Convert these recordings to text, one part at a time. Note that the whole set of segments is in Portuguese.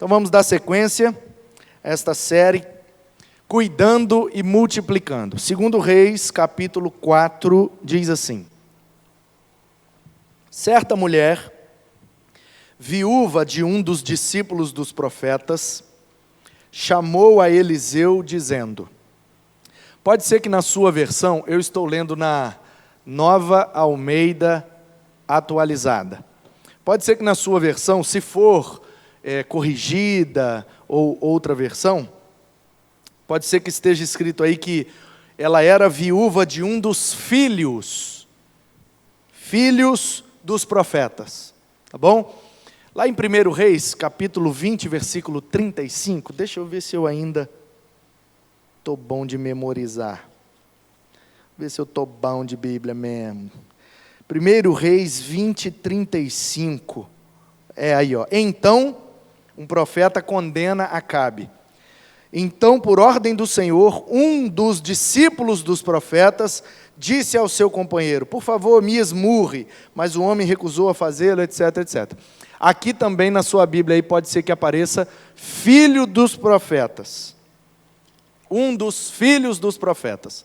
Então vamos dar sequência a esta série, Cuidando e Multiplicando. 2 Reis, capítulo 4, diz assim: certa mulher, viúva de um dos discípulos dos profetas, chamou a Eliseu dizendo... Pode ser que na sua versão, eu estou lendo na Nova Almeida Atualizada. Pode ser que na sua versão, se for corrigida ou outra versão, pode ser que esteja escrito aí que ela era viúva de um dos filhos dos profetas. Tá bom? Lá em 1 Reis, capítulo 20, versículo 35, deixa eu ver se eu ainda... estou bom de memorizar. Ver se eu estou bom de Bíblia mesmo. 1 Reis 20, 35. É aí, ó. Então, um profeta condena Acabe. Então, por ordem do Senhor, um dos discípulos dos profetas disse ao seu companheiro: por favor, me esmurre. Mas o homem recusou a fazê-lo, etc, etc. Aqui também na sua Bíblia aí pode ser que apareça filho dos profetas. Um dos filhos dos profetas.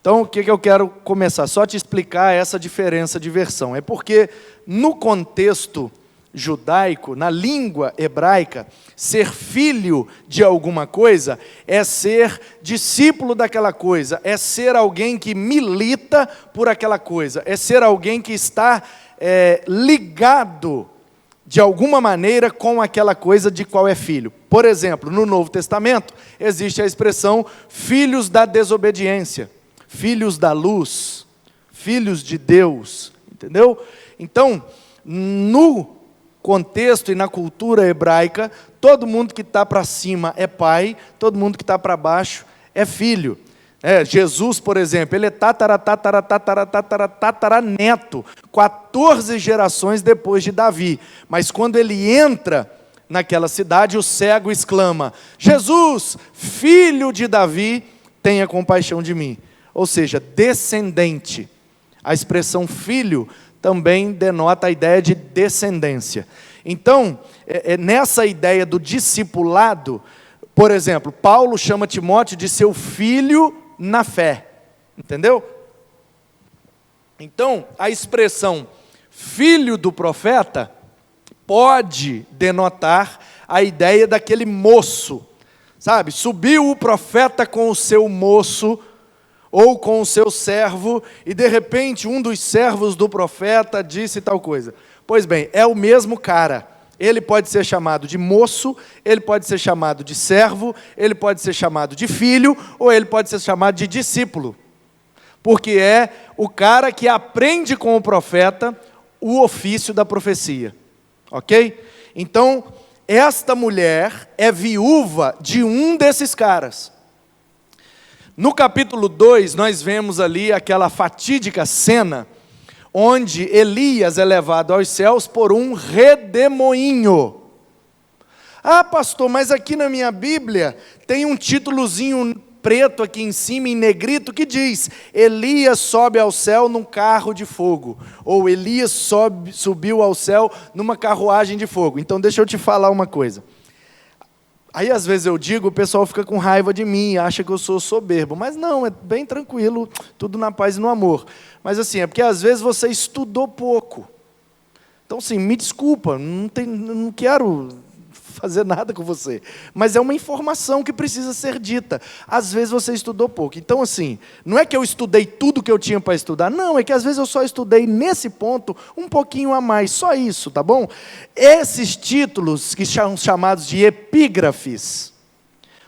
Então, o que eu quero começar? Só te explicar essa diferença de versão. É porque, no contexto judaico, na língua hebraica, ser filho de alguma coisa é ser discípulo daquela coisa, é ser alguém que milita por aquela coisa, é ser alguém que está ligado de alguma maneira com aquela coisa de qual é filho. Por exemplo, no Novo Testamento, existe a expressão filhos da desobediência, filhos da luz, filhos de Deus, entendeu? Então, no contexto e na cultura hebraica, todo mundo que está para cima é pai, todo mundo que está para baixo é filho. Jesus, por exemplo, ele é tataraneto, 14 gerações depois de Davi. Mas quando ele entra naquela cidade, o cego exclama: Jesus, filho de Davi, tenha compaixão de mim. Ou seja, descendente. A expressão filho também denota a ideia de descendência. Então, nessa ideia do discipulado, por exemplo, Paulo chama Timóteo de seu filho na fé, entendeu? Então, a expressão filho do profeta pode denotar a ideia daquele moço, sabe? Subiu o profeta com o seu moço, ou com o seu servo, e de repente um dos servos do profeta disse tal coisa. Pois bem, é o mesmo cara. Ele pode ser chamado de moço, ele pode ser chamado de servo, ele pode ser chamado de filho, ou ele pode ser chamado de discípulo. Porque é o cara que aprende com o profeta o ofício da profecia. Ok? Então, esta mulher é viúva de um desses caras. No capítulo 2, nós vemos ali aquela fatídica cena onde Elias é levado aos céus por um redemoinho. Ah, pastor, mas aqui na minha Bíblia tem um títulozinho preto aqui em cima, em negrito, que diz: Elias sobe ao céu num carro de fogo. Ou Elias subiu ao céu numa carruagem de fogo. Então deixa eu te falar uma coisa. Aí às vezes eu digo, o pessoal fica com raiva de mim, acha que eu sou soberbo. Mas não, é bem tranquilo, tudo na paz e no amor. Mas assim, é porque às vezes você estudou pouco. Então assim, me desculpa, não quero fazer nada com você. Mas é uma informação que precisa ser dita. Às vezes você estudou pouco. Então assim, não é que eu estudei tudo que eu tinha para estudar. Não, é que às vezes eu só estudei nesse ponto um pouquinho a mais. Só isso, tá bom? Esses títulos que são chamados de epígrafes,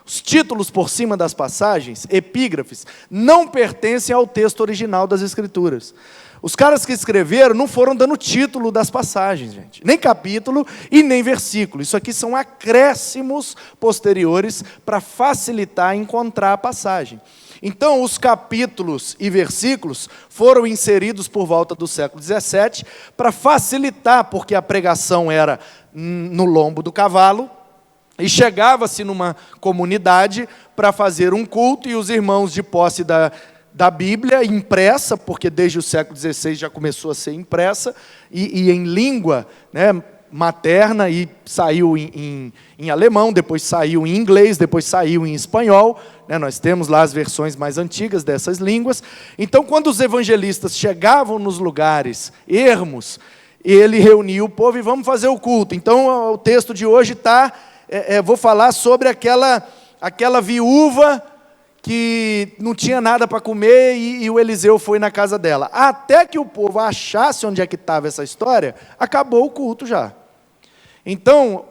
os títulos por cima das passagens, epígrafes, não pertencem ao texto original das Escrituras. Os caras que escreveram não foram dando título das passagens, gente. Nem capítulo e nem versículo. Isso aqui são acréscimos posteriores para facilitar encontrar a passagem. Então, os capítulos e versículos foram inseridos por volta do século XVII para facilitar, porque a pregação era no lombo do cavalo, e chegava-se numa comunidade para fazer um culto, e os irmãos de posse da Bíblia impressa, porque desde o século XVI já começou a ser impressa, e em língua, né, materna e saiu em alemão, depois saiu em inglês, depois saiu em espanhol, né? Nós temos lá as versões mais antigas dessas línguas. Então, quando os evangelistas chegavam nos lugares ermos, ele reunia o povo e vamos fazer o culto. Então, o texto de hoje está, vou falar sobre aquela viúva que não tinha nada para comer e o Eliseu foi na casa dela. Até que o povo achasse onde é que estava essa história, acabou o culto já. Então,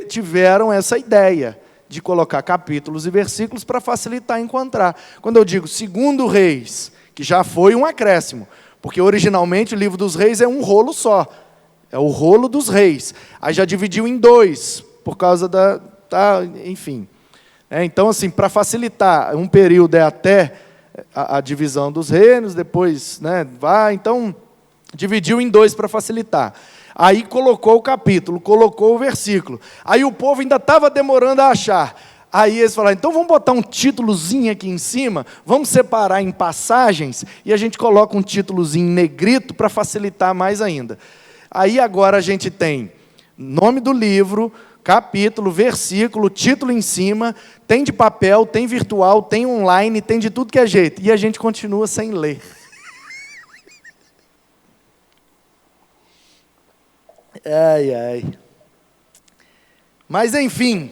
tiveram essa ideia de colocar capítulos e versículos para facilitar encontrar. Quando eu digo 2 Reis, que já foi um acréscimo, porque originalmente o livro dos reis é um rolo só, é o rolo dos reis. Aí já dividiu em 2, por causa enfim. Então, assim, para facilitar, um período é até a divisão dos reinos, depois, então, dividiu em 2 para facilitar. Aí colocou o capítulo, colocou o versículo. Aí o povo ainda estava demorando a achar. Aí eles falaram, então vamos botar um títulozinho aqui em cima, vamos separar em passagens, e a gente coloca um títulozinho em negrito para facilitar mais ainda. Aí agora a gente tem nome do livro, capítulo, versículo, título em cima, tem de papel, tem virtual, tem online, tem de tudo que é jeito. E a gente continua sem ler. Ai, ai. Mas enfim.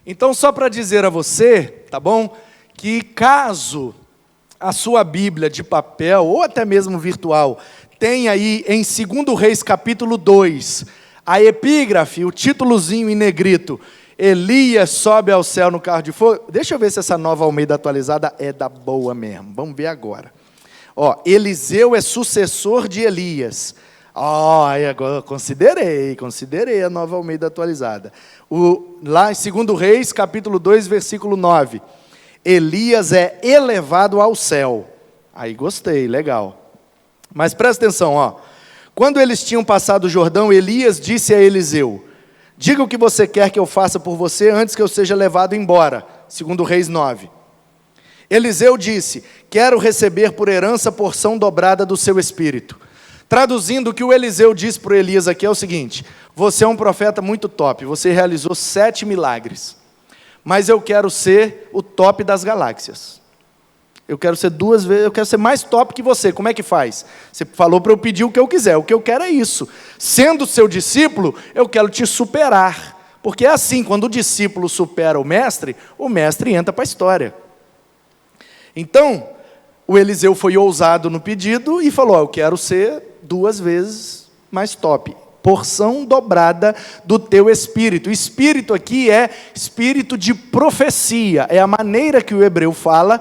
Então, só para dizer a você, tá bom? Que caso a sua Bíblia de papel, ou até mesmo virtual, tenha aí em 2 Reis capítulo 2, a epígrafe, o títulozinho em negrito, Elias sobe ao céu no carro de fogo. Deixa eu ver se essa Nova Almeida atualizada é da boa mesmo. Vamos ver agora. Eliseu é sucessor de Elias. Agora considerei a Nova Almeida atualizada. Lá em 2 Reis, capítulo 2, versículo 9. Elias é elevado ao céu. Aí gostei, legal. Mas presta atenção, Quando eles tinham passado o Jordão, Elias disse a Eliseu, diga o que você quer que eu faça por você antes que eu seja levado embora. 2 Reis 9. Eliseu disse, quero receber por herança a porção dobrada do seu espírito. Traduzindo, o que o Eliseu disse para o Elias aqui é o seguinte, você é um profeta muito top, você realizou 7 milagres, mas eu quero ser o top das galáxias. Eu quero ser 2 vezes, eu quero ser mais top que você. Como é que faz? Você falou para eu pedir o que eu quiser. O que eu quero é isso. Sendo seu discípulo, eu quero te superar. Porque é assim, quando o discípulo supera o mestre entra para a história. Então, o Eliseu foi ousado no pedido e falou, eu quero ser 2 vezes mais top. Porção dobrada do teu espírito. O espírito aqui é espírito de profecia. É a maneira que o hebreu fala,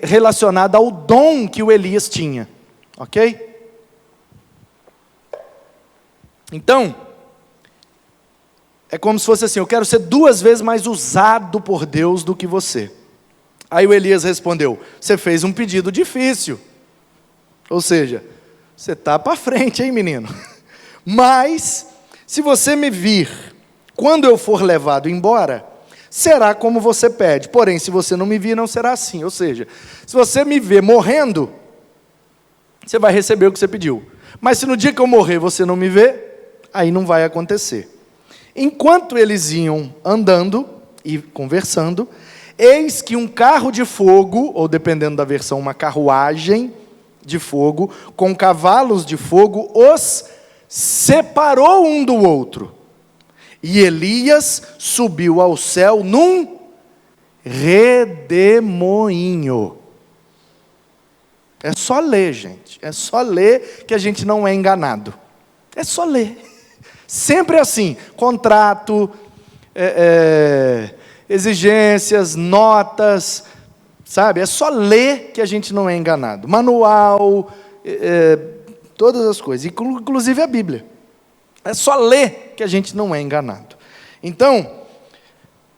relacionada ao dom que o Elias tinha, ok? Então, é como se fosse assim, eu quero ser 2 vezes mais usado por Deus do que você. Aí o Elias respondeu, você fez um pedido difícil, ou seja, você está para frente, hein menino? Mas, se você me vir, quando eu for levado embora, será como você pede, porém, se você não me vir, não será assim. Ou seja, se você me ver morrendo, você vai receber o que você pediu. Mas se no dia que eu morrer você não me ver, aí não vai acontecer. Enquanto eles iam andando e conversando, eis que um carro de fogo, ou dependendo da versão, uma carruagem de fogo, com cavalos de fogo, os separou um do outro. E Elias subiu ao céu num redemoinho. É só ler, gente. É só ler que a gente não é enganado. É só ler. Sempre assim. Contrato, exigências, notas, sabe? É só ler que a gente não é enganado. Manual, todas as coisas. Inclusive a Bíblia. É só ler que a gente não é enganado. Então,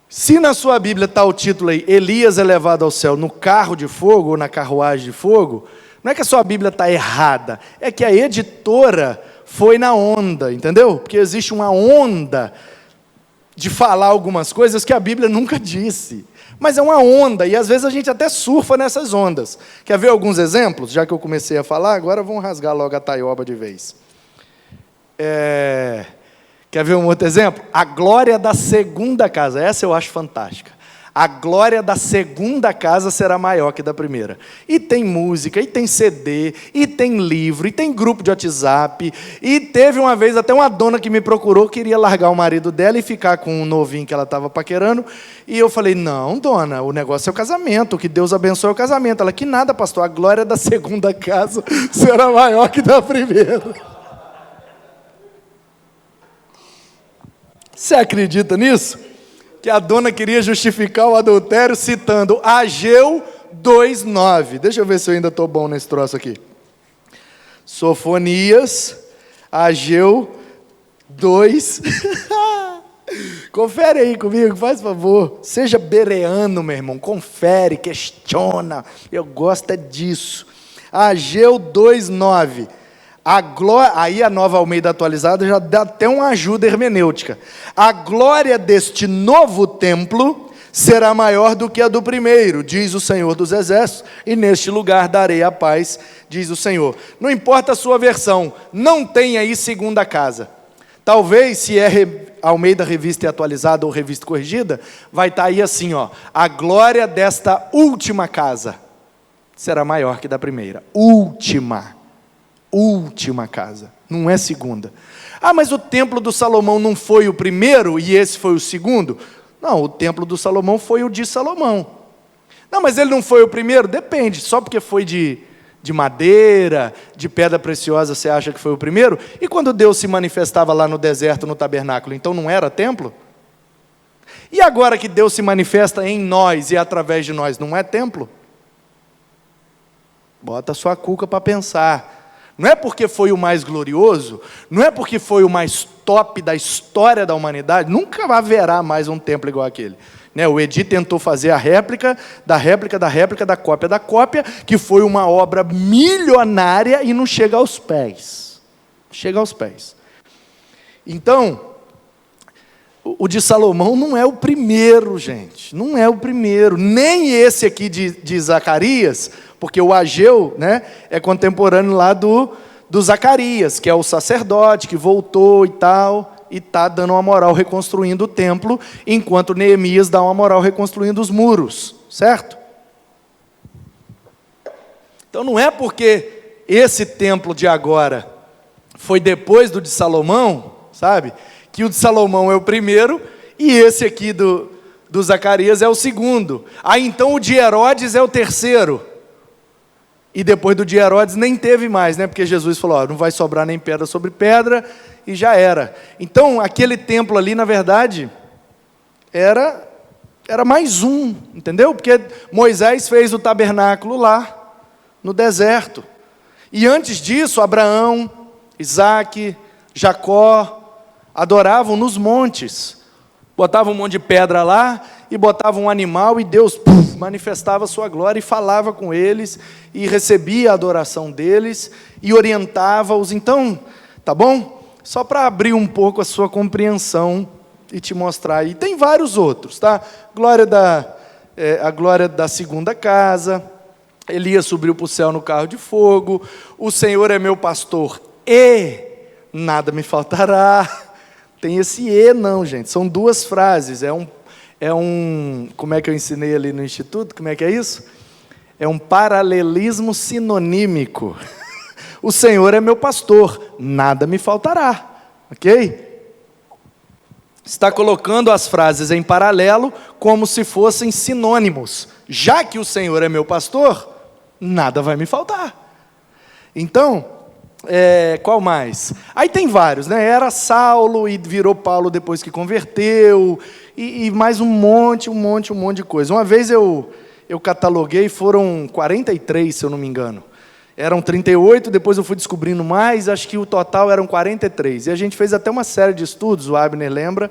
se na sua Bíblia está o título aí, Elias é levado ao céu no carro de fogo, ou na carruagem de fogo, não é que a sua Bíblia está errada, é que a editora foi na onda, entendeu? Porque existe uma onda de falar algumas coisas que a Bíblia nunca disse. Mas é uma onda, e às vezes a gente até surfa nessas ondas. Quer ver alguns exemplos? Já que eu comecei a falar, agora vamos rasgar logo a taioba de vez. Quer ver um outro exemplo? A glória da segunda casa. Essa eu acho fantástica. A glória da segunda casa será maior que da primeira. E tem música, e tem CD, e tem livro, e tem grupo de WhatsApp. E teve uma vez até uma dona que me procurou, queria largar o marido dela e ficar com um novinho que ela estava paquerando. E eu falei, não, dona, o negócio é o casamento, que Deus abençoe o casamento. Ela, que nada, pastor, a glória da segunda casa será maior que da primeira. Você acredita nisso? Que a dona queria justificar o adultério citando Ageu 2:9. Deixa eu ver se eu ainda estou bom nesse troço aqui. Sofonias, Ageu 2. Confere aí comigo, faz favor. Seja bereano, meu irmão. Confere, questiona. Eu gosto disso. Ageu 2:9. Aí a Nova Almeida Atualizada já dá até uma ajuda hermenêutica. A glória deste novo templo será maior do que a do primeiro, diz o Senhor dos Exércitos, e neste lugar darei a paz, diz o Senhor. Não importa a sua versão, não tem aí segunda casa. Talvez, se é Almeida Revista e Atualizada ou Revista Corrigida, vai estar aí assim, ó, a glória desta última casa será maior que da primeira. Última casa, não é segunda. Ah, mas o templo do Salomão não foi o primeiro e esse foi o segundo? Não, o templo do Salomão foi o de Salomão. Não, mas ele não foi o primeiro? Depende, só porque foi de madeira, de pedra preciosa, você acha que foi o primeiro? E quando Deus se manifestava lá no deserto, no tabernáculo, então não era templo? E agora que Deus se manifesta em nós e através de nós, não é templo? Bota a sua cuca para pensar. Não é porque foi o mais glorioso, não é porque foi o mais top da história da humanidade, nunca haverá mais um templo igual aquele. O Edi tentou fazer a réplica, da cópia, que foi uma obra milionária e não chega aos pés. Então, o de Salomão não é o primeiro, gente, não é o primeiro, nem esse aqui de Zacarias, porque o Ageu, é contemporâneo lá do Zacarias, que é o sacerdote, que voltou e tal, e está dando uma moral reconstruindo o templo, enquanto Neemias dá uma moral reconstruindo os muros, certo? Então não é porque esse templo de agora foi depois do de Salomão, sabe? Que o de Salomão é o primeiro, e esse aqui do Zacarias é o segundo. Aí então o de Herodes é o terceiro. E depois do de Herodes nem teve mais, porque Jesus falou, não vai sobrar nem pedra sobre pedra, e já era. Então, aquele templo ali, na verdade, era mais um, entendeu? Porque Moisés fez o tabernáculo lá, no deserto. E antes disso, Abraão, Isaac, Jacó, adoravam nos montes. Botavam um monte de pedra lá, e botavam um animal, e Deus manifestava a sua glória, e falava com eles, e recebia a adoração deles, e orientava-os. Então, tá bom? Só para abrir um pouco a sua compreensão, e te mostrar. E tem vários outros, tá? A glória da segunda casa, Elias subiu para o céu no carro de fogo, o Senhor é meu pastor, e nada me faltará. Tem esse e não, gente, são duas frases, como é que eu ensinei ali no instituto, como é que é isso? É um paralelismo sinonímico. O Senhor é meu pastor, nada me faltará, ok? Está colocando as frases em paralelo como se fossem sinônimos. Já que o Senhor é meu pastor, nada vai me faltar. Então, qual mais? Aí tem vários, era Saulo e virou Paulo depois que converteu, e mais um monte de coisa. Uma vez eu cataloguei, foram 43, se eu não me engano. Eram 38, depois eu fui descobrindo mais, acho que o total eram 43. E a gente fez até uma série de estudos, o Abner lembra,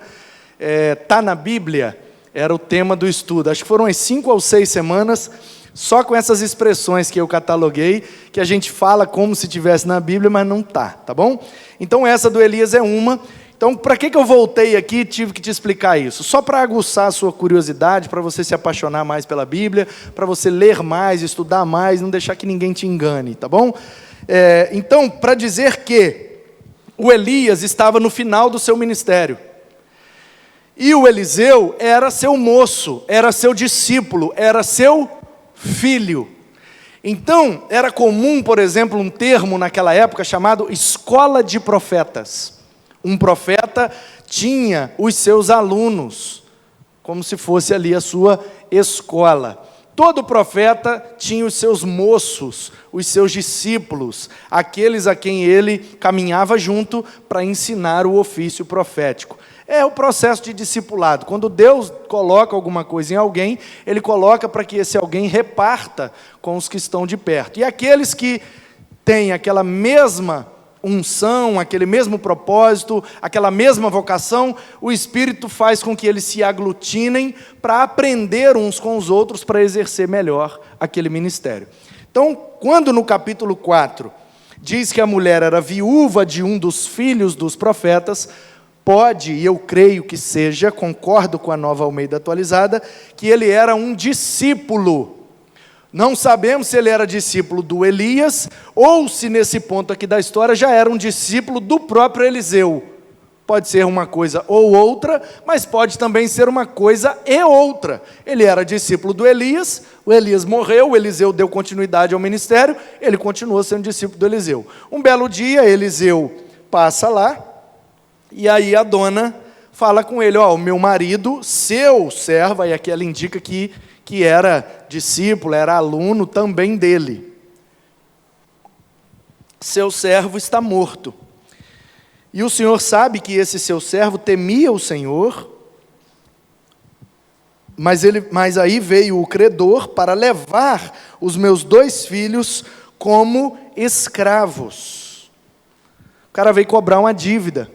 tá na Bíblia, era o tema do estudo. Acho que foram umas 5 ou 6 semanas, só com essas expressões que eu cataloguei, que a gente fala como se tivesse na Bíblia, mas não tá bom? Então essa do Elias é uma. Então, para que eu voltei aqui e tive que te explicar isso? Só para aguçar a sua curiosidade, para você se apaixonar mais pela Bíblia, para você ler mais, estudar mais, não deixar que ninguém te engane, tá bom? Então, para dizer que o Elias estava no final do seu ministério. E o Eliseu era seu moço, era seu discípulo, era seu filho. Então, era comum, por exemplo, um termo naquela época chamado escola de profetas. Um profeta tinha os seus alunos, como se fosse ali a sua escola. Todo profeta tinha os seus moços, os seus discípulos, aqueles a quem ele caminhava junto para ensinar o ofício profético. É o processo de discipulado. Quando Deus coloca alguma coisa em alguém, Ele coloca para que esse alguém reparta com os que estão de perto. E aqueles que têm aquela mesma unção, aquele mesmo propósito, aquela mesma vocação, o Espírito faz com que eles se aglutinem para aprender uns com os outros para exercer melhor aquele ministério. Então, quando no capítulo 4 diz que a mulher era viúva de um dos filhos dos profetas, pode, e eu creio que seja, concordo com a Nova Almeida atualizada, que ele era um discípulo. Não sabemos se ele era discípulo do Elias, ou se nesse ponto aqui da história já era um discípulo do próprio Eliseu. Pode ser uma coisa ou outra, mas pode também ser uma coisa e outra. Ele era discípulo do Elias, o Elias morreu, o Eliseu deu continuidade ao ministério, ele continuou sendo discípulo do Eliseu. Um belo dia, Eliseu passa lá, e aí a dona fala com ele, ó, o meu marido, seu servo, e aqui ela indica que era discípulo, era aluno também dele. Seu servo está morto. E o Senhor sabe que esse seu servo temia o Senhor, mas aí veio o credor para levar os meus 2 filhos como escravos. O cara veio cobrar uma dívida.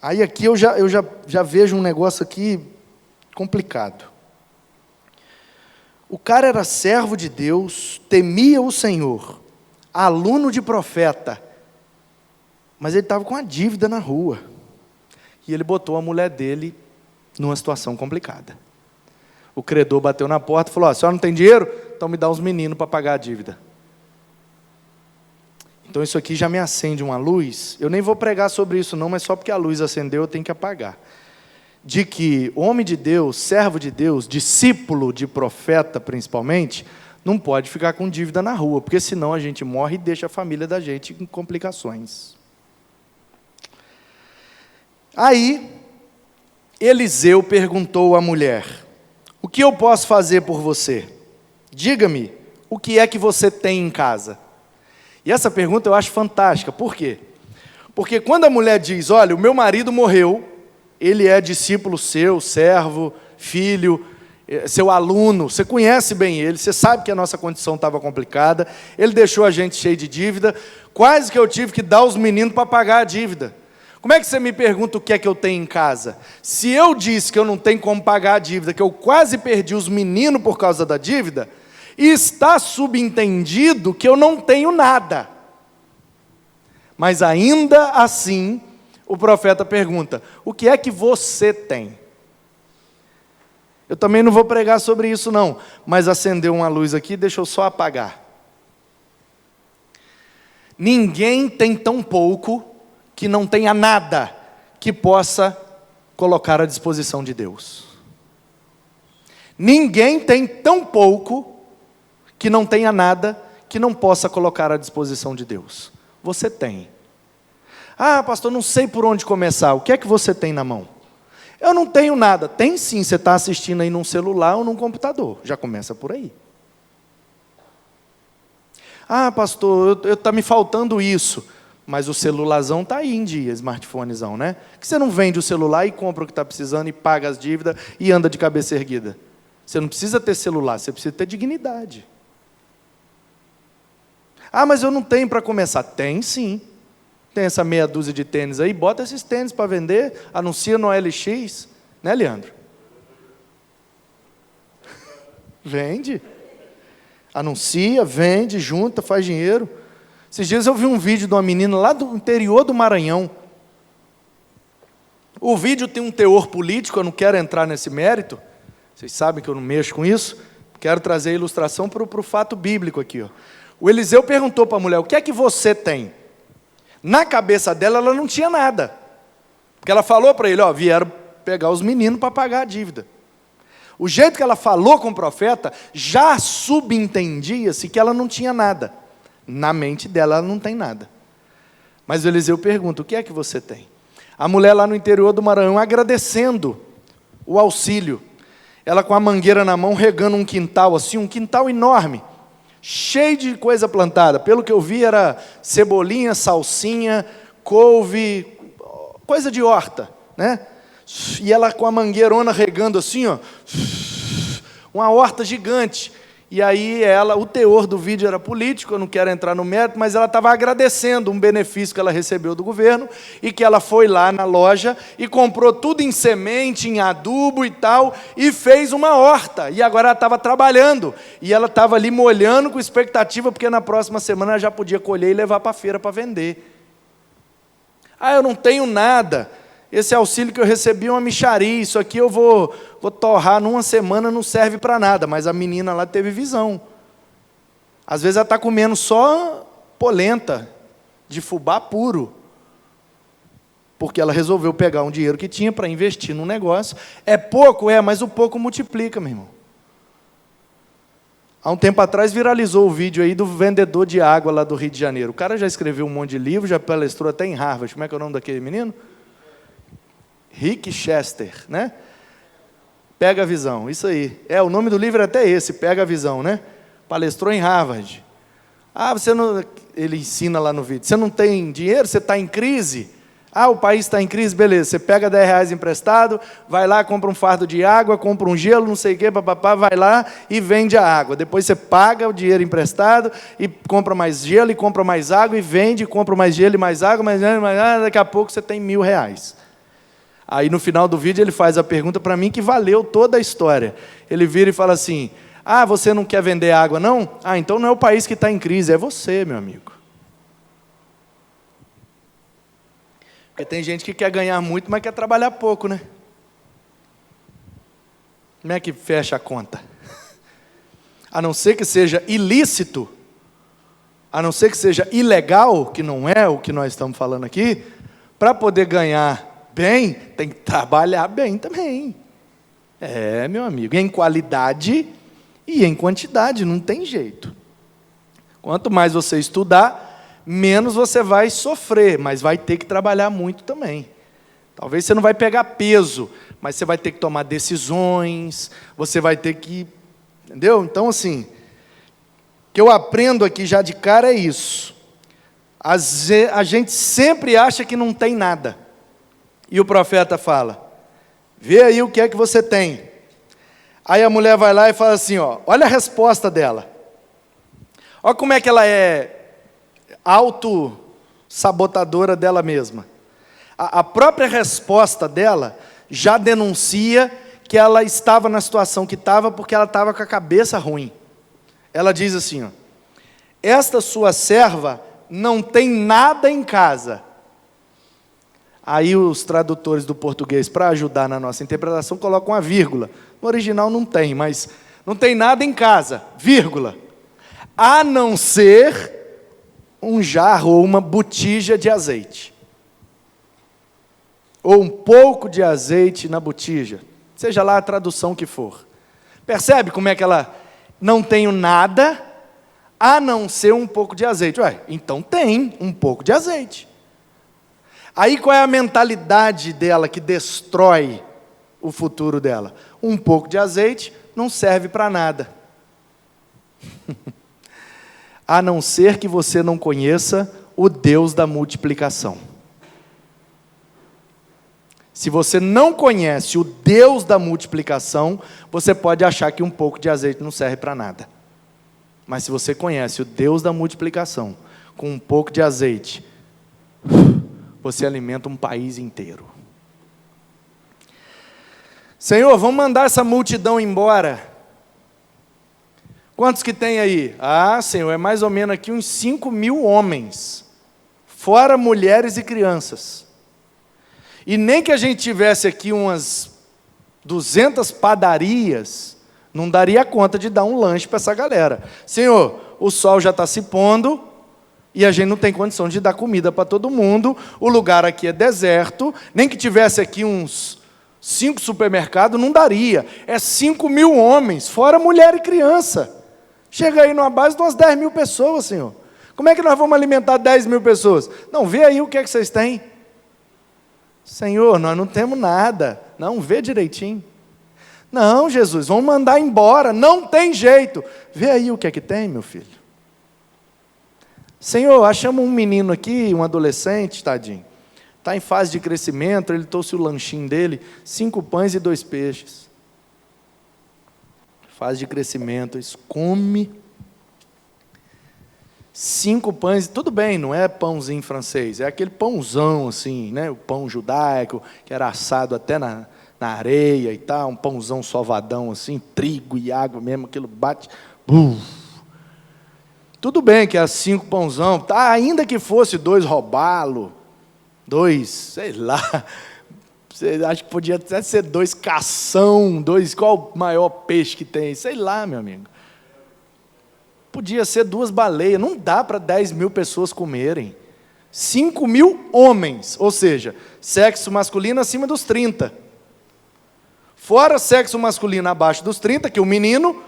Aí aqui eu já vejo um negócio aqui complicado. O cara era servo de Deus, temia o Senhor, aluno de profeta, mas ele estava com uma dívida na rua. E ele botou a mulher dele numa situação complicada. O credor bateu na porta e falou, ó, a senhora não tem dinheiro? Então me dá uns meninos para pagar a dívida. Então isso aqui já me acende uma luz, eu nem vou pregar sobre isso não, mas só porque a luz acendeu eu tenho que apagar. De que homem de Deus, servo de Deus, discípulo de profeta principalmente, não pode ficar com dívida na rua, porque senão a gente morre e deixa a família da gente com complicações. Aí, Eliseu perguntou à mulher, o que eu posso fazer por você? Diga-me, o que é que você tem em casa? E essa pergunta eu acho fantástica, por quê? Porque quando a mulher diz, olha, o meu marido morreu, ele é discípulo seu, servo, filho, seu aluno, você conhece bem ele, você sabe que a nossa condição estava complicada, ele deixou a gente cheio de dívida, quase que eu tive que dar os meninos para pagar a dívida. Como é que você me pergunta o que é que eu tenho em casa? Se eu disse que eu não tenho como pagar a dívida, que eu quase perdi os meninos por causa da dívida, está subentendido que eu não tenho nada. Mas ainda assim, o profeta pergunta, o que é que você tem? Eu também não vou pregar sobre isso não, mas acendeu uma luz aqui, deixa eu só apagar. Ninguém tem tão pouco que não tenha nada que possa colocar à disposição de Deus. Ninguém tem tão pouco que não tenha nada que não possa colocar à disposição de Deus. Você tem. Ah, pastor, não sei por onde começar. O que é que você tem na mão? Eu não tenho nada. Tem sim, você está assistindo aí num celular ou num computador. Já começa por aí. Ah, pastor, está me faltando isso. Mas o celularzão está aí em dia, smartphonezão, né? Por que você não vende o celular e compra o que está precisando e paga as dívidas e anda de cabeça erguida? Você não precisa ter celular, você precisa ter dignidade. Ah, mas eu não tenho para começar. Tem sim. Tem essa meia dúzia de tênis aí, bota esses tênis para vender, anuncia no OLX, né, Leandro? Vende. Anuncia, vende, junta, faz dinheiro. Esses dias eu vi um vídeo de uma menina lá do interior do Maranhão. O vídeo tem um teor político, eu não quero entrar nesse mérito, vocês sabem que eu não mexo com isso, quero trazer a ilustração para o fato bíblico aqui. Ó. O Eliseu perguntou para a mulher, o que é que você tem? Na cabeça dela, ela não tinha nada. Porque ela falou para ele, vieram pegar os meninos para pagar a dívida. O jeito que ela falou com o profeta, já subentendia-se que ela não tinha nada. Na mente dela, ela não tem nada. Mas o Eliseu pergunta, o que é que você tem? A mulher lá no interior do Maranhão, agradecendo o auxílio. Ela com a mangueira na mão, regando um quintal assim, um quintal enorme, cheio de coisa plantada. Pelo que eu vi, era cebolinha, salsinha, couve, coisa de horta, né? E ela com a mangueirona regando assim, uma horta gigante. E aí o teor do vídeo era político, eu não quero entrar no mérito, mas ela estava agradecendo um benefício que ela recebeu do governo, e que ela foi lá na loja e comprou tudo em semente, em adubo e tal, e fez uma horta, e agora ela estava trabalhando, e ela estava ali molhando com expectativa, porque na próxima semana ela já podia colher e levar para a feira para vender. Eu não tenho nada, esse auxílio que eu recebi é uma mixaria, isso aqui eu vou torrar numa semana, não serve para nada. Mas a menina lá teve visão. Às vezes ela está comendo só polenta, de fubá puro. Porque ela resolveu pegar um dinheiro que tinha para investir num negócio. É pouco, mas o pouco multiplica, meu irmão. Há um tempo atrás viralizou o vídeo aí do vendedor de água lá do Rio de Janeiro. O cara já escreveu um monte de livro, já palestrou até em Harvard. Como é que é o nome daquele menino? Rick Chester, né? Pega a visão, isso aí. O nome do livro é até esse, Pega a Visão, né? Palestrou em Harvard. Você não... Ele ensina lá no vídeo. Você não tem dinheiro? Você está em crise? O país está em crise, beleza. Você pega R$10 emprestado, vai lá, compra um fardo de água, compra um gelo, não sei o quê, papapá, vai lá e vende a água. Depois você paga o dinheiro emprestado e compra mais gelo, e compra mais água, e vende, compra mais gelo e mais água, mais água, daqui a pouco você tem R$1.000. Aí no final do vídeo ele faz a pergunta para mim que valeu toda a história. Ele vira e fala assim, você não quer vender água não? Então não é o país que está em crise, é você, meu amigo. Porque tem gente que quer ganhar muito, mas quer trabalhar pouco, né? Como é que fecha a conta? A não ser que seja ilícito, a não ser que seja ilegal, que não é o que nós estamos falando aqui, para poder ganhar bem, tem que trabalhar bem também. Meu amigo, em qualidade e em quantidade, não tem jeito. Quanto mais você estudar, menos você vai sofrer, mas vai ter que trabalhar muito também. Talvez você não vai pegar peso, mas você vai ter que tomar decisões, você vai ter que... Entendeu? Então, assim, o que eu aprendo aqui já de cara é isso. A gente sempre acha que não tem nada. E o profeta fala, vê aí o que é que você tem. Aí a mulher vai lá e fala assim, olha a resposta dela. Olha como é que ela é autossabotadora dela mesma. A própria resposta dela já denuncia que ela estava na situação que estava porque ela estava com a cabeça ruim. Ela diz assim, esta sua serva não tem nada em casa. Aí os tradutores do português, para ajudar na nossa interpretação, colocam uma vírgula. No original não tem, mas não tem nada em casa, vírgula. A não ser um jarro ou uma botija de azeite. Ou um pouco de azeite na botija. Seja lá a tradução que for. Percebe como é que ela não tem nada, a não ser um pouco de azeite? Então tem um pouco de azeite. Aí qual é a mentalidade dela que destrói o futuro dela? Um pouco de azeite não serve para nada. A não ser que você não conheça o Deus da multiplicação. Se você não conhece o Deus da multiplicação, você pode achar que um pouco de azeite não serve para nada. Mas se você conhece o Deus da multiplicação, com um pouco de azeite, você alimenta um país inteiro. Senhor, vamos mandar essa multidão embora. Quantos que tem aí? Senhor, é mais ou menos aqui uns 5.000 homens, fora mulheres e crianças. E nem que a gente tivesse aqui umas 200 padarias, não daria conta de dar um lanche para essa galera. Senhor, o sol já está se pondo, E a gente não tem condição de dar comida para todo mundo, o lugar aqui é deserto, nem que tivesse aqui uns 5 supermercados, não daria. É 5.000 homens, fora mulher e criança. Chega aí numa base de umas 10.000 pessoas, Senhor. Como é que nós vamos alimentar 10.000 pessoas? Não, vê aí o que é que vocês têm. Senhor, nós não temos nada. Não, vê direitinho. Não, Jesus, vamos mandar embora, não tem jeito. Vê aí o que é que tem, meu filho. Senhor, achamos um menino aqui, um adolescente, tadinho. Está em fase de crescimento, ele trouxe o lanchinho dele, 5 pães e 2 peixes. Fase de crescimento, isso come. 5 pães, tudo bem, não é pãozinho francês, é aquele pãozão assim, né? O pão judaico, que era assado até na areia e tal, um pãozão sovadão assim, trigo e água mesmo, aquilo bate. Tudo bem que é 5 pãozão, tá, ainda que fosse 2 robalo, 2, sei lá, acho que podia até ser 2 cação, 2, qual o maior peixe que tem? Sei lá, meu amigo. Podia ser 2 baleias, não dá para 10.000 pessoas comerem. 5.000 homens, ou seja, sexo masculino acima dos 30. Fora sexo masculino abaixo dos 30, que o menino,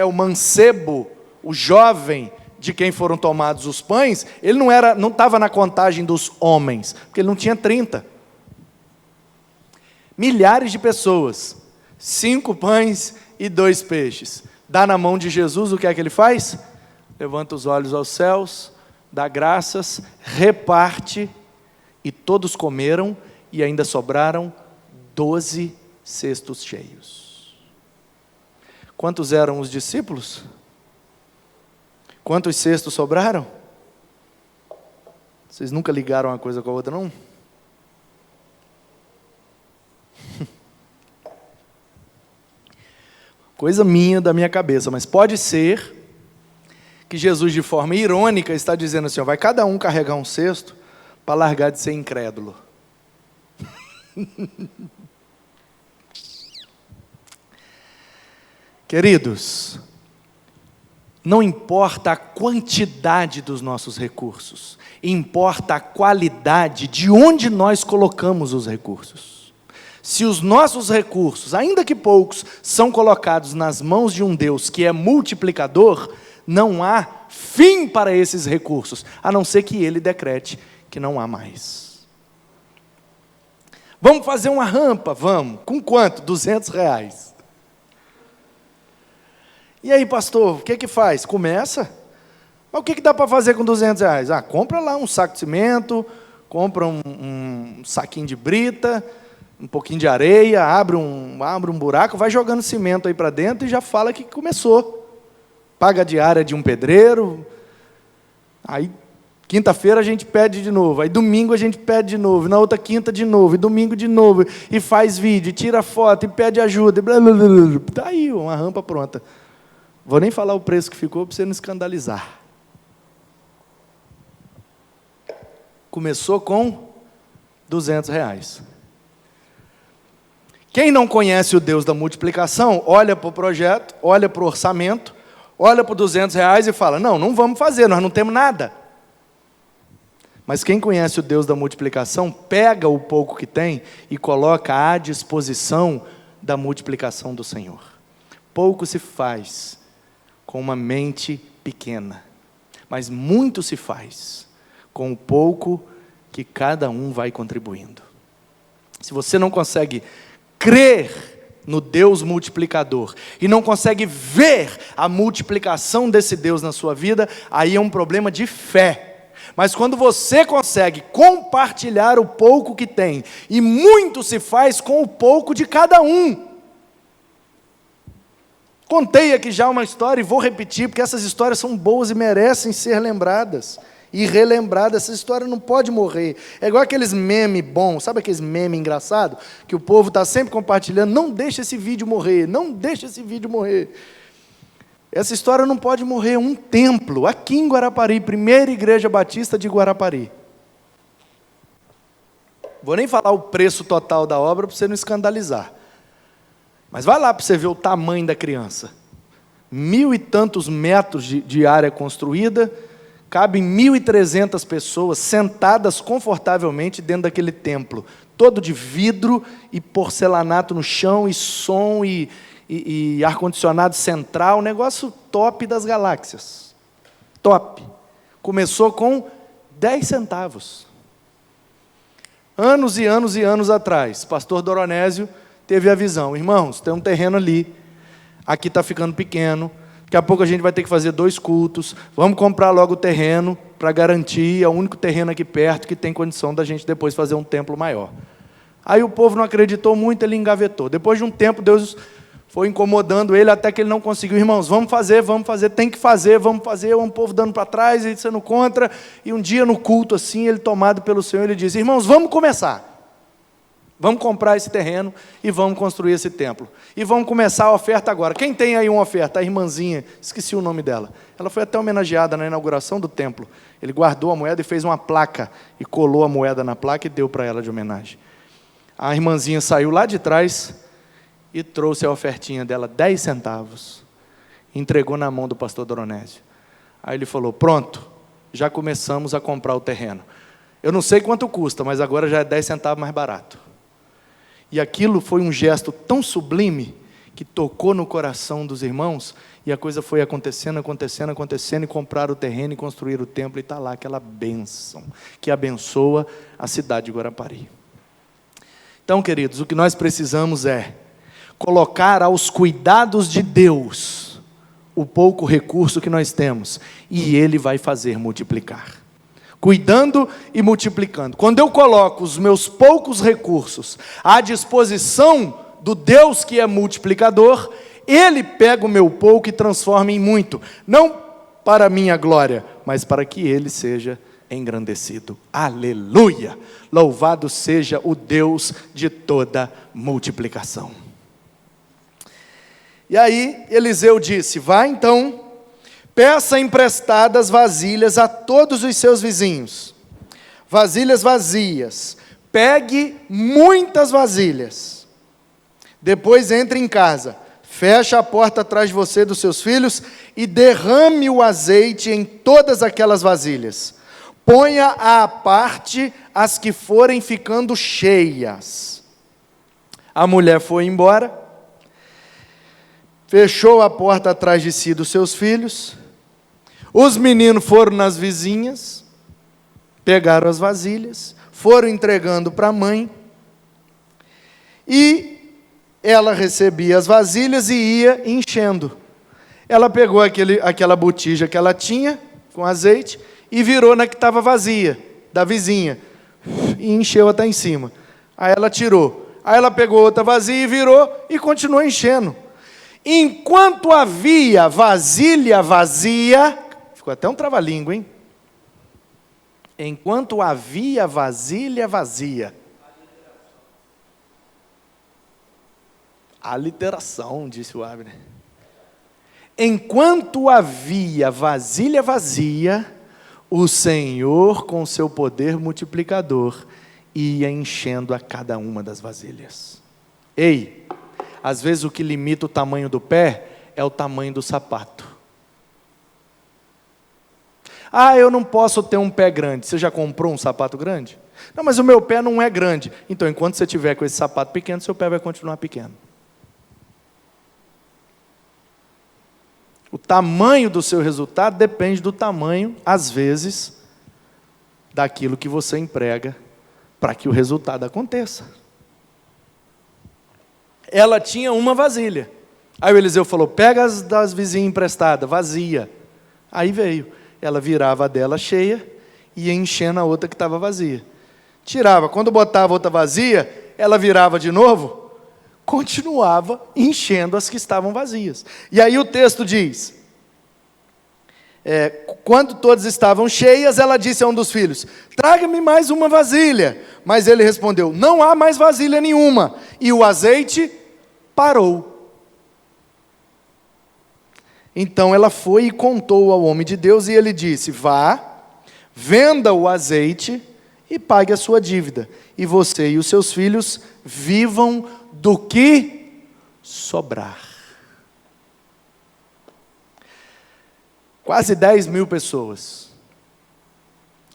o mancebo, o jovem de quem foram tomados os pães, ele não estava na contagem dos homens, porque ele não tinha 30. Milhares de pessoas, 5 pães e 2 peixes. Dá na mão de Jesus, o que é que ele faz? Levanta os olhos aos céus, dá graças, reparte, e todos comeram, e ainda sobraram 12 cestos cheios. Quantos eram os discípulos? Quantos cestos sobraram? Vocês nunca ligaram uma coisa com a outra, não? Coisa minha, da minha cabeça, mas pode ser que Jesus, de forma irônica, está dizendo assim, vai cada um carregar um cesto para largar de ser incrédulo. Queridos, não importa a quantidade dos nossos recursos, importa a qualidade de onde nós colocamos os recursos. Se os nossos recursos, ainda que poucos, são colocados nas mãos de um Deus que é multiplicador, não há fim para esses recursos, a não ser que Ele decrete que não há mais. Vamos fazer uma rampa? Vamos. Com quanto? R$200. E aí, pastor, o que faz? Começa. Mas o que dá para fazer com R$200? Compra lá um saco de cimento, compra um saquinho de brita, um pouquinho de areia, abre um buraco, vai jogando cimento aí para dentro e já fala que começou. Paga a diária de um pedreiro. Aí, quinta-feira a gente pede de novo. Aí, domingo a gente pede de novo. Na outra quinta de novo. E domingo de novo. E faz vídeo, e tira foto, e pede ajuda. E blá, blá, blá, blá. Tá aí, uma rampa pronta. Vou nem falar o preço que ficou para você não escandalizar. Começou com R$200. Quem não conhece o Deus da multiplicação, olha para o projeto, olha para o orçamento, olha para os R$200 e fala, não vamos fazer, nós não temos nada. Mas quem conhece o Deus da multiplicação, pega o pouco que tem e coloca à disposição da multiplicação do Senhor. Pouco se faz com uma mente pequena, mas muito se faz com o pouco que cada um vai contribuindo. Se você não consegue crer no Deus multiplicador e não consegue ver a multiplicação desse Deus na sua vida, aí é um problema de fé. Mas quando você consegue compartilhar o pouco que tem, e muito se faz com o pouco de cada um. Contei aqui já uma história e vou repetir, porque essas histórias são boas e merecem ser lembradas e relembradas. Essa história não pode morrer. É igual aqueles memes bons, sabe aqueles memes engraçados? Que o povo está sempre compartilhando, não deixa esse vídeo morrer, não deixa esse vídeo morrer. Essa história não pode morrer. Um templo, aqui em Guarapari, primeira igreja batista de Guarapari. Vou nem falar o preço total da obra para você não escandalizar. Mas vai lá para você ver o tamanho da criança. 1.000 e tantos metros de área construída, cabem 1.300 pessoas sentadas confortavelmente dentro daquele templo, todo de vidro e porcelanato no chão, e som e ar-condicionado central, negócio top das galáxias. Top. Começou com 10 centavos. Anos e anos e anos atrás, pastor Doronésio teve a visão: irmãos, tem um terreno ali, aqui está ficando pequeno, daqui a pouco a gente vai ter que fazer 2 cultos, vamos comprar logo o terreno para garantir, é o único terreno aqui perto que tem condição da gente depois fazer um templo maior. Aí o povo não acreditou muito, ele engavetou. Depois de um tempo, Deus foi incomodando ele até que ele não conseguiu. Irmãos, vamos fazer, tem que fazer, vamos fazer. Um povo dando para trás, ele sendo contra. E um dia no culto assim, ele tomado pelo Senhor, ele diz: irmãos, vamos começar. Vamos comprar esse terreno e vamos construir esse templo. E vamos começar a oferta agora. Quem tem aí uma oferta? A irmãzinha, esqueci o nome dela. Ela foi até homenageada na inauguração do templo. Ele guardou a moeda e fez uma placa, e colou a moeda na placa e deu para ela de homenagem. A irmãzinha saiu lá de trás e trouxe a ofertinha dela, 10 centavos. Entregou na mão do pastor Doronésio. Aí ele falou: pronto, já começamos a comprar o terreno. Eu não sei quanto custa, mas agora já é 10 centavos mais barato. E aquilo foi um gesto tão sublime, que tocou no coração dos irmãos, e a coisa foi acontecendo, e compraram o terreno, e construíram o templo, e está lá aquela bênção, que abençoa a cidade de Guarapari. Então, queridos, o que nós precisamos é colocar aos cuidados de Deus o pouco recurso que nós temos, e Ele vai fazer multiplicar. Cuidando e multiplicando. Quando eu coloco os meus poucos recursos à disposição do Deus que é multiplicador, Ele pega o meu pouco e transforma em muito, não para a minha glória, mas para que Ele seja engrandecido. Aleluia! Louvado seja o Deus de toda multiplicação. E aí Eliseu disse: vá então, peça emprestadas vasilhas a todos os seus vizinhos, vasilhas vazias, pegue muitas vasilhas, depois entre em casa, feche a porta atrás de você e dos seus filhos, e derrame o azeite em todas aquelas vasilhas, ponha à parte as que forem ficando cheias. A mulher foi embora, fechou a porta atrás de si e dos seus filhos. Os meninos foram nas vizinhas, pegaram as vasilhas, foram entregando para a mãe, e ela recebia as vasilhas e ia enchendo. Ela pegou aquela botija que ela tinha, com azeite, e virou na que estava vazia, da vizinha, e encheu até em cima. Aí ela tirou, aí ela pegou outra vazia e virou, e continuou enchendo. Enquanto havia vasilha vazia, ficou até um trava-língua, hein? Enquanto havia vasilha vazia. Aliteração, disse o Abner. Enquanto havia vasilha vazia, o Senhor, com seu poder multiplicador, ia enchendo a cada uma das vasilhas. Ei, às vezes o que limita o tamanho do pé é o tamanho do sapato. Ah, eu não posso ter um pé grande. Você já comprou um sapato grande? Não, mas o meu pé não é grande. Então, enquanto você tiver com esse sapato pequeno, seu pé vai continuar pequeno. O tamanho do seu resultado depende do tamanho, às vezes, daquilo que você emprega para que o resultado aconteça. Ela tinha uma vasilha. Aí o Eliseu falou: pega as das vizinhas emprestadas, vazia. Aí veio. Ela virava a dela cheia e ia enchendo a outra que estava vazia. Tirava. Quando botava outra vazia, ela virava de novo, continuava enchendo as que estavam vazias. E aí o texto diz, quando todas estavam cheias, ela disse a um dos filhos: traga-me mais uma vasilha. Mas ele respondeu: não há mais vasilha nenhuma. E o azeite parou. Então ela foi e contou ao homem de Deus, e ele disse: vá, venda o azeite e pague a sua dívida, e você e os seus filhos vivam do que sobrar. Quase 10.000 pessoas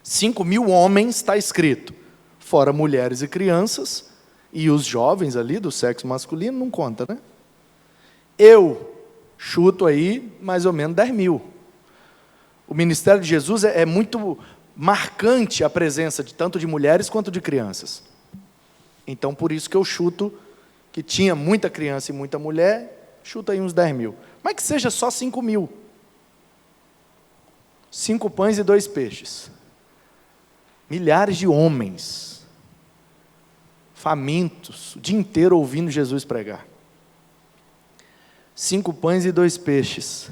5.000 homens está escrito, fora mulheres e crianças, e os jovens ali do sexo masculino não conta, né? Eu chuto aí mais ou menos 10.000. O ministério de Jesus é muito marcante a presença de tanto de mulheres quanto de crianças. Então, por isso que eu chuto que tinha muita criança e muita mulher, chuta aí uns 10.000. Mas que seja só 5.000. 5 pães e 2 peixes. Milhares de homens, famintos, o dia inteiro ouvindo Jesus pregar. 5 pães e 2 peixes.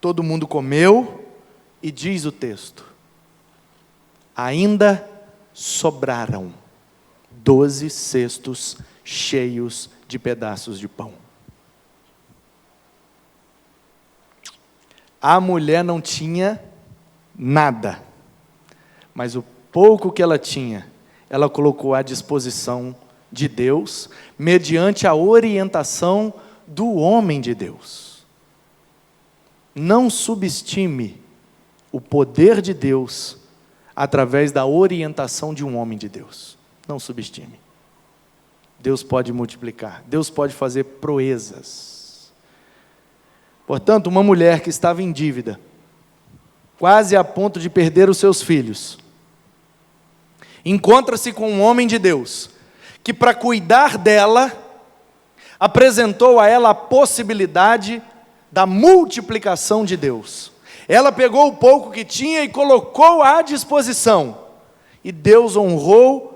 Todo mundo comeu, e diz o texto, ainda sobraram 12 cestos cheios de pedaços de pão. A mulher não tinha nada, mas o pouco que ela tinha, ela colocou à disposição de Deus, mediante a orientação do homem de Deus. Não subestime o poder de Deus através da orientação de um homem de Deus. Não subestime. Deus pode multiplicar, Deus pode fazer proezas. Portanto, uma mulher que estava em dívida, quase a ponto de perder os seus filhos, encontra-se com um homem de Deus, que para cuidar dela, apresentou a ela a possibilidade da multiplicação de Deus. Ela pegou o pouco que tinha e colocou à disposição, e Deus honrou,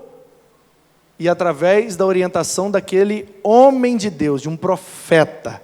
e através da orientação daquele homem de Deus, de um profeta,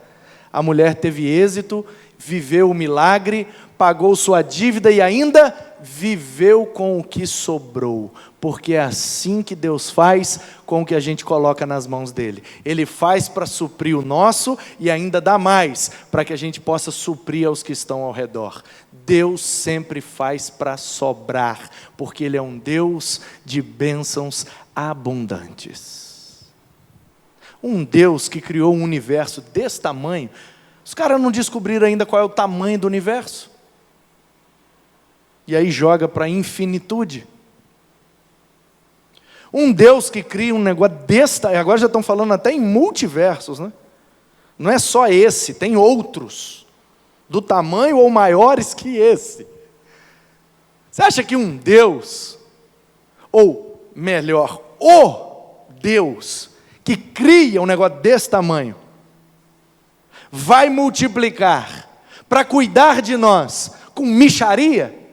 a mulher teve êxito, viveu o milagre, pagou sua dívida e ainda viveu com o que sobrou, porque é assim que Deus faz com o que a gente coloca nas mãos dele. Ele faz para suprir o nosso e ainda dá mais, para que a gente possa suprir aos que estão ao redor. Deus sempre faz para sobrar, porque ele é um Deus de bênçãos abundantes. Um Deus que criou um universo desse tamanho. Os caras não descobriram ainda qual é o tamanho do universo. E aí joga para a infinitude. Um Deus que cria um negócio desse, agora já estão falando até em multiversos, né? Não é só esse, tem outros, do tamanho ou maiores que esse. Você acha que um Deus, ou melhor, o Deus, que cria um negócio desse tamanho, vai multiplicar para cuidar de nós com mixaria?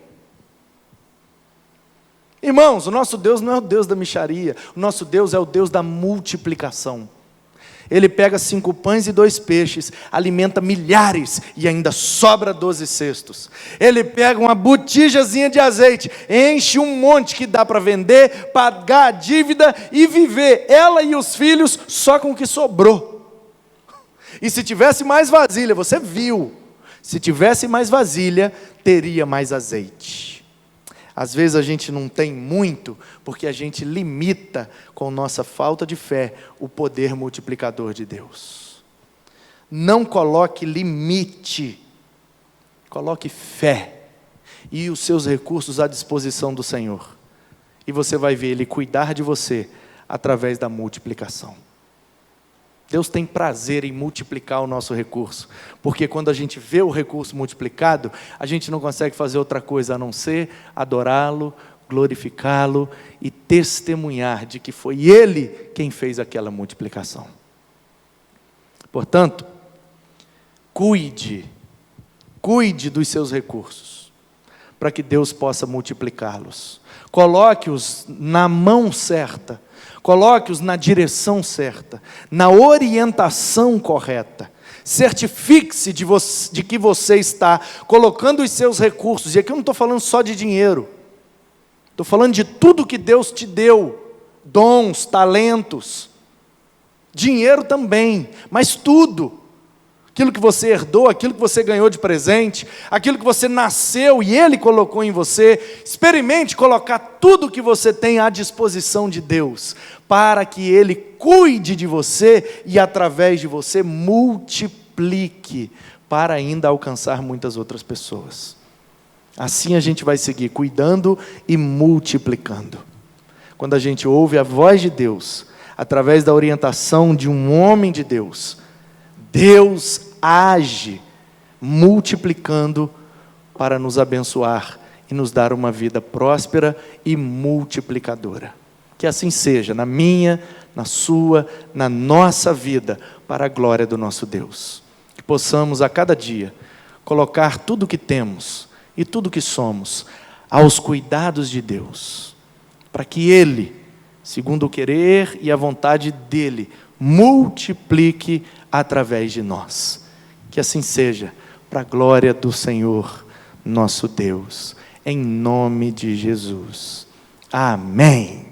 Irmãos, o nosso Deus não é o Deus da mixaria, o nosso Deus é o Deus da multiplicação. Ele pega 5 pães e 2 peixes, alimenta milhares e ainda sobra 12 cestos. Ele pega uma botijazinha de azeite, enche um monte que dá para vender, pagar a dívida e viver, ela e os filhos, só com o que sobrou. E se tivesse mais vasilha, você viu, se tivesse mais vasilha, teria mais azeite. Às vezes a gente não tem muito, porque a gente limita, com nossa falta de fé, o poder multiplicador de Deus. Não coloque limite, coloque fé, e os seus recursos à disposição do Senhor. E você vai ver Ele cuidar de você, através da multiplicação. Deus tem prazer em multiplicar o nosso recurso, porque quando a gente vê o recurso multiplicado, a gente não consegue fazer outra coisa a não ser adorá-lo, glorificá-lo e testemunhar de que foi Ele quem fez aquela multiplicação. Portanto, cuide dos seus recursos, para que Deus possa multiplicá-los. Coloque-os na mão certa, coloque-os na direção certa, na orientação correta. Certifique-se de que você está colocando os seus recursos, e aqui eu não estou falando só de dinheiro, estou falando de tudo que Deus te deu, dons, talentos, dinheiro também, mas tudo, aquilo que você herdou, aquilo que você ganhou de presente, aquilo que você nasceu e Ele colocou em você, experimente colocar tudo que você tem à disposição de Deus, para que Ele cuide de você e através de você multiplique, para ainda alcançar muitas outras pessoas. Assim a gente vai seguir cuidando e multiplicando. Quando a gente ouve a voz de Deus, através da orientação de um homem de Deus, Deus age multiplicando para nos abençoar e nos dar uma vida próspera e multiplicadora. Que assim seja, na minha, na sua, na nossa vida, para a glória do nosso Deus. Que possamos a cada dia colocar tudo o que temos e tudo o que somos aos cuidados de Deus, para que Ele, segundo o querer e a vontade dEle, multiplique através de nós. Que assim seja, para a glória do Senhor, nosso Deus, em nome de Jesus. Amém.